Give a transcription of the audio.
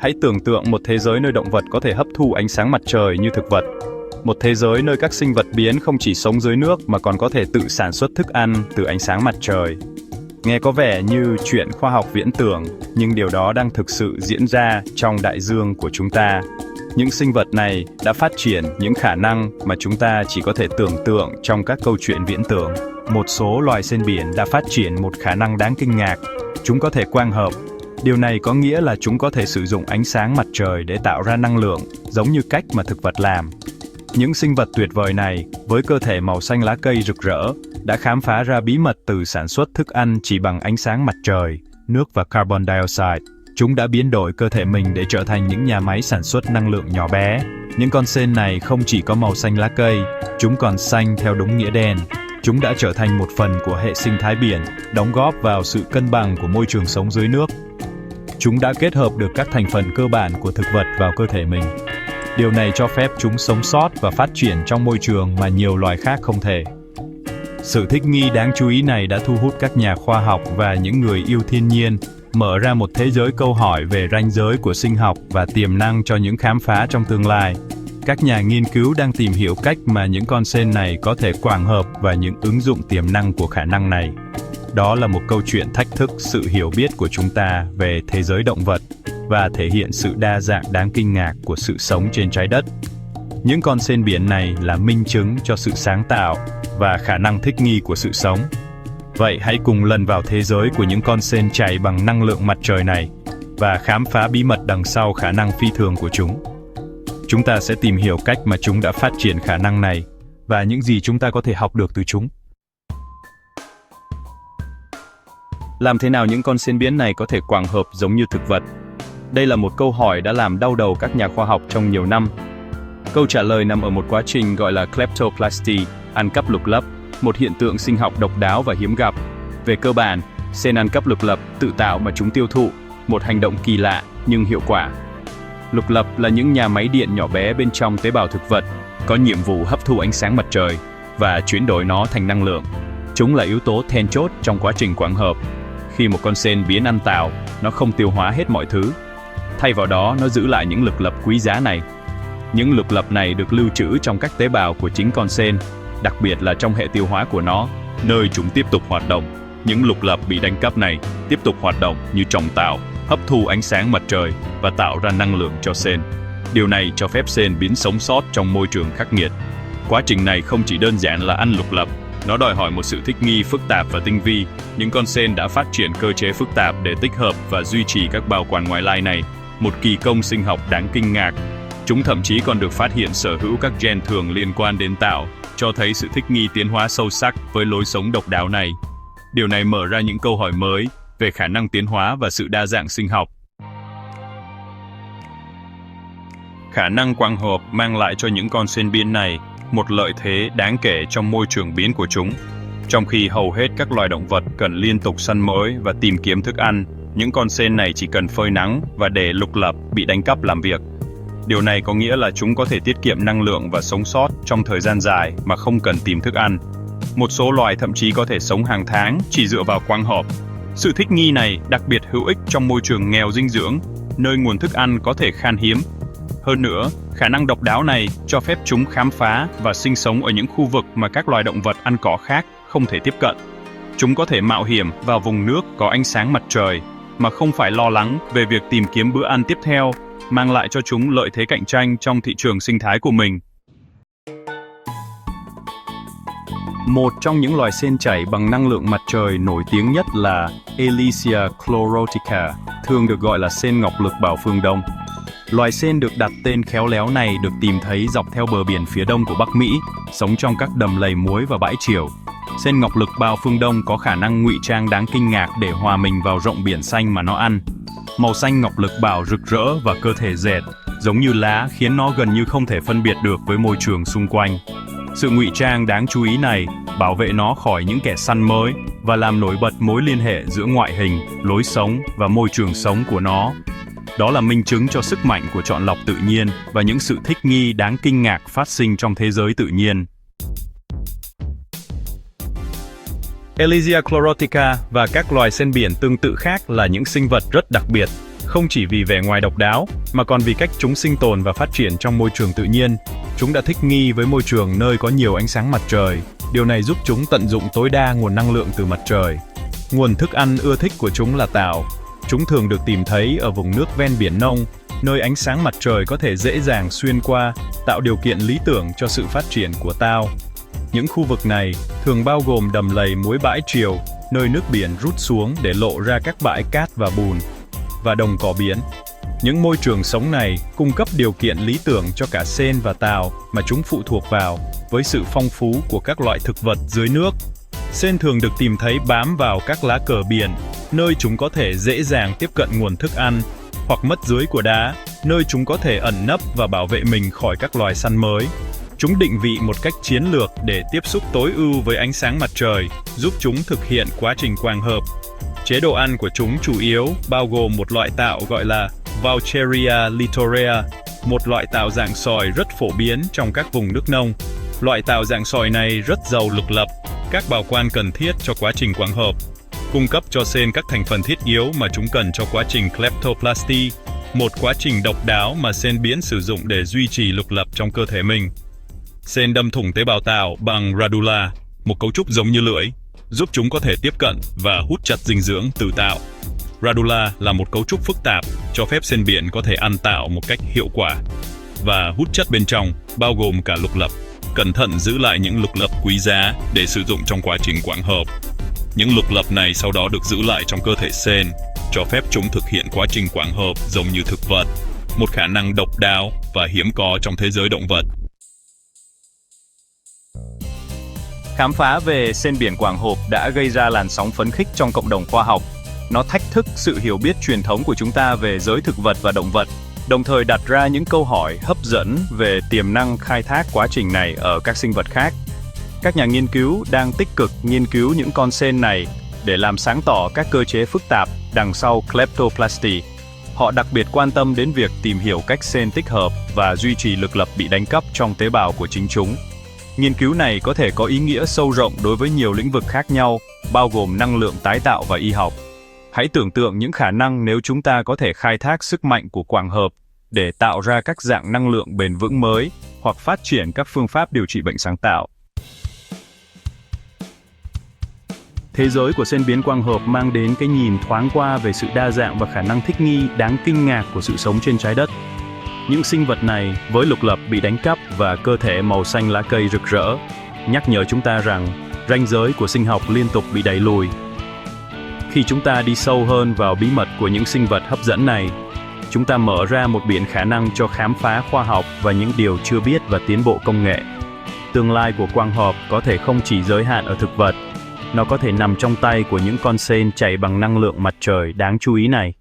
Hãy tưởng tượng một thế giới nơi động vật có thể hấp thu ánh sáng mặt trời như thực vật. Một thế giới nơi các sinh vật biến không chỉ sống dưới nước mà còn có thể tự sản xuất thức ăn từ ánh sáng mặt trời. Nghe có vẻ như chuyện khoa học viễn tưởng, nhưng điều đó đang thực sự diễn ra trong đại dương của chúng ta. Những sinh vật này đã phát triển những khả năng mà chúng ta chỉ có thể tưởng tượng trong các câu chuyện viễn tưởng. Một số loài trên biển đã phát triển một khả năng đáng kinh ngạc. Chúng có thể quang hợp. Điều này có nghĩa là chúng có thể sử dụng ánh sáng mặt trời để tạo ra năng lượng, giống như cách mà thực vật làm. Những sinh vật tuyệt vời này, với cơ thể màu xanh lá cây rực rỡ, đã khám phá ra bí mật từ sản xuất thức ăn chỉ bằng ánh sáng mặt trời, nước và carbon dioxide. Chúng đã biến đổi cơ thể mình để trở thành những nhà máy sản xuất năng lượng nhỏ bé. Những con sên này không chỉ có màu xanh lá cây, chúng còn xanh theo đúng nghĩa đen. Chúng đã trở thành một phần của hệ sinh thái biển, đóng góp vào sự cân bằng của môi trường sống dưới nước. Chúng đã kết hợp được các thành phần cơ bản của thực vật vào cơ thể mình. Điều này cho phép chúng sống sót và phát triển trong môi trường mà nhiều loài khác không thể. Sự thích nghi đáng chú ý này đã thu hút các nhà khoa học và những người yêu thiên nhiên, mở ra một thế giới câu hỏi về ranh giới của sinh học và tiềm năng cho những khám phá trong tương lai. Các nhà nghiên cứu đang tìm hiểu cách mà những con sên này có thể quàng hợp và những ứng dụng tiềm năng của khả năng này. Đó là một câu chuyện thách thức sự hiểu biết của chúng ta về thế giới động vật và thể hiện sự đa dạng đáng kinh ngạc của sự sống trên trái đất. Những con sên biển này là minh chứng cho sự sáng tạo và khả năng thích nghi của sự sống. Vậy hãy cùng lần vào thế giới của những con sên chảy bằng năng lượng mặt trời này và khám phá bí mật đằng sau khả năng phi thường của chúng. Chúng ta sẽ tìm hiểu cách mà chúng đã phát triển khả năng này và những gì chúng ta có thể học được từ chúng. Làm thế nào những con sên biển này có thể quàng hợp giống như thực vật? Đây là một câu hỏi đã làm đau đầu các nhà khoa học trong nhiều năm. Câu trả lời nằm ở một quá trình gọi là kleptoplasty, ăn cắp lục lấp, một hiện tượng sinh học độc đáo và hiếm gặp. Về cơ bản, sên ăn cắp lục lấp tự tạo mà chúng tiêu thụ, một hành động kỳ lạ nhưng hiệu quả. Lục lấp là những nhà máy điện nhỏ bé bên trong tế bào thực vật, có nhiệm vụ hấp thu ánh sáng mặt trời và chuyển đổi nó thành năng lượng. Chúng là yếu tố then chốt trong quá trình quang hợp. Khi một con sên biến ăn tảo, nó không tiêu hóa hết mọi thứ. Thay vào đó, nó giữ lại những lục lấp quý giá này. Những lục lấp này được lưu trữ trong các tế bào của chính con sên, đặc biệt là trong hệ tiêu hóa của nó, nơi chúng tiếp tục hoạt động. Những lục lấp bị đánh cắp này tiếp tục hoạt động như trọng tạo, hấp thu ánh sáng mặt trời và tạo ra năng lượng cho sên. Điều này cho phép sên biến sống sót trong môi trường khắc nghiệt. Quá trình này không chỉ đơn giản là ăn lục lấp, nó đòi hỏi một sự thích nghi phức tạp và tinh vi. Những con sên đã phát triển cơ chế phức tạp để tích hợp và duy trì các bảo quản ngoại lai này, một kỳ công sinh học đáng kinh ngạc. Chúng thậm chí còn được phát hiện sở hữu các gen thường liên quan đến tảo, cho thấy sự thích nghi tiến hóa sâu sắc với lối sống độc đáo này. Điều này mở ra những câu hỏi mới về khả năng tiến hóa và sự đa dạng sinh học. Khả năng quang hợp mang lại cho những con sên biển này một lợi thế đáng kể trong môi trường biển của chúng. Trong khi hầu hết các loài động vật cần liên tục săn mồi và tìm kiếm thức ăn, những con sên này chỉ cần phơi nắng và để lục lấp bị đánh cắp làm việc. Điều này có nghĩa là chúng có thể tiết kiệm năng lượng và sống sót trong thời gian dài mà không cần tìm thức ăn. Một số loài thậm chí có thể sống hàng tháng chỉ dựa vào quang hợp. Sự thích nghi này đặc biệt hữu ích trong môi trường nghèo dinh dưỡng, nơi nguồn thức ăn có thể khan hiếm. Hơn nữa, khả năng độc đáo này cho phép chúng khám phá và sinh sống ở những khu vực mà các loài động vật ăn cỏ khác không thể tiếp cận. Chúng có thể mạo hiểm vào vùng nước có ánh sáng mặt trời mà không phải lo lắng về việc tìm kiếm bữa ăn tiếp theo, mang lại cho chúng lợi thế cạnh tranh trong thị trường sinh thái của mình. Một trong những loài sên chảy bằng năng lượng mặt trời nổi tiếng nhất là Elysia chlorotica, thường được gọi là sên ngọc lực bảo phương Đông. Loài sên được đặt tên khéo léo này được tìm thấy dọc theo bờ biển phía đông của Bắc Mỹ, sống trong các đầm lầy muối và bãi triều. Sên ngọc lực bao phương Đông có khả năng ngụy trang đáng kinh ngạc để hòa mình vào rộng biển xanh mà nó ăn. Màu xanh ngọc lực bảo rực rỡ và cơ thể dẹt, giống như lá, khiến nó gần như không thể phân biệt được với môi trường xung quanh. Sự ngụy trang đáng chú ý này bảo vệ nó khỏi những kẻ săn mới và làm nổi bật mối liên hệ giữa ngoại hình, lối sống và môi trường sống của nó. Đó là minh chứng cho sức mạnh của chọn lọc tự nhiên và những sự thích nghi đáng kinh ngạc phát sinh trong thế giới tự nhiên. Elysia chlorotica và các loài sên biển tương tự khác là những sinh vật rất đặc biệt, Không chỉ vì vẻ ngoài độc đáo, mà còn vì cách chúng sinh tồn và phát triển trong môi trường tự nhiên. Chúng đã thích nghi với môi trường nơi có nhiều ánh sáng mặt trời. Điều này giúp chúng tận dụng tối đa nguồn năng lượng từ mặt trời. Nguồn thức ăn ưa thích của chúng là tảo. Chúng thường được tìm thấy ở vùng nước ven biển nông, nơi ánh sáng mặt trời có thể dễ dàng xuyên qua, tạo điều kiện lý tưởng cho sự phát triển của tao. Những khu vực này thường bao gồm đầm lầy muối bãi triều, nơi nước biển rút xuống để lộ ra các bãi cát và bùn, và đồng cỏ biển. Những môi trường sống này cung cấp điều kiện lý tưởng cho cả sên và tảo mà chúng phụ thuộc vào, với sự phong phú của các loại thực vật dưới nước. Sên thường được tìm thấy bám vào các lá cờ biển, nơi chúng có thể dễ dàng tiếp cận nguồn thức ăn, hoặc mất dưới của đá, nơi chúng có thể ẩn nấp và bảo vệ mình khỏi các loài săn mới. Chúng định vị một cách chiến lược để tiếp xúc tối ưu với ánh sáng mặt trời, giúp chúng thực hiện quá trình quang hợp. Chế độ ăn của chúng chủ yếu bao gồm một loại tảo gọi là Vaucheria litorea, một loại tảo dạng sòi rất phổ biến trong các vùng nước nông. Loại tảo dạng sòi này rất giàu lực lập, các bảo quan cần thiết cho quá trình quang hợp, cung cấp cho sên các thành phần thiết yếu mà chúng cần cho quá trình kleptoplasty, một quá trình độc đáo mà sên biển sử dụng để duy trì lực lập trong cơ thể mình. Sên đâm thủng tế bào tảo bằng radula, một cấu trúc giống như lưỡi, giúp chúng có thể tiếp cận và hút chặt dinh dưỡng từ tảo. Radula là một cấu trúc phức tạp, cho phép sên biển có thể ăn tảo một cách hiệu quả. Và hút chất bên trong, bao gồm cả lục lập, cẩn thận giữ lại những lục lập quý giá để sử dụng trong quá trình quang hợp. Những lục lập này sau đó được giữ lại trong cơ thể sên, cho phép chúng thực hiện quá trình quang hợp giống như thực vật, một khả năng độc đáo và hiếm có trong thế giới động vật. Khám phá về sên biển quang hợp đã gây ra làn sóng phấn khích trong cộng đồng khoa học. Nó thách thức sự hiểu biết truyền thống của chúng ta về giới thực vật và động vật, đồng thời đặt ra những câu hỏi hấp dẫn về tiềm năng khai thác quá trình này ở các sinh vật khác. Các nhà nghiên cứu đang tích cực nghiên cứu những con sên này để làm sáng tỏ các cơ chế phức tạp đằng sau kleptoplasty. Họ đặc biệt quan tâm đến việc tìm hiểu cách sên tích hợp và duy trì lực lập bị đánh cắp trong tế bào của chính chúng. Nghiên cứu này có thể có ý nghĩa sâu rộng đối với nhiều lĩnh vực khác nhau, bao gồm năng lượng tái tạo và y học. Hãy tưởng tượng những khả năng nếu chúng ta có thể khai thác sức mạnh của quang hợp để tạo ra các dạng năng lượng bền vững mới hoặc phát triển các phương pháp điều trị bệnh sáng tạo. Thế giới của sên biến quang hợp mang đến cái nhìn thoáng qua về sự đa dạng và khả năng thích nghi đáng kinh ngạc của sự sống trên trái đất. Những sinh vật này với lục lập bị đánh cắp và cơ thể màu xanh lá cây rực rỡ, nhắc nhở chúng ta rằng ranh giới của sinh học liên tục bị đẩy lùi. Khi chúng ta đi sâu hơn vào bí mật của những sinh vật hấp dẫn này, chúng ta mở ra một biển khả năng cho khám phá khoa học và những điều chưa biết và tiến bộ công nghệ. Tương lai của quang hợp có thể không chỉ giới hạn ở thực vật, nó có thể nằm trong tay của những con sên chạy bằng năng lượng mặt trời đáng chú ý này.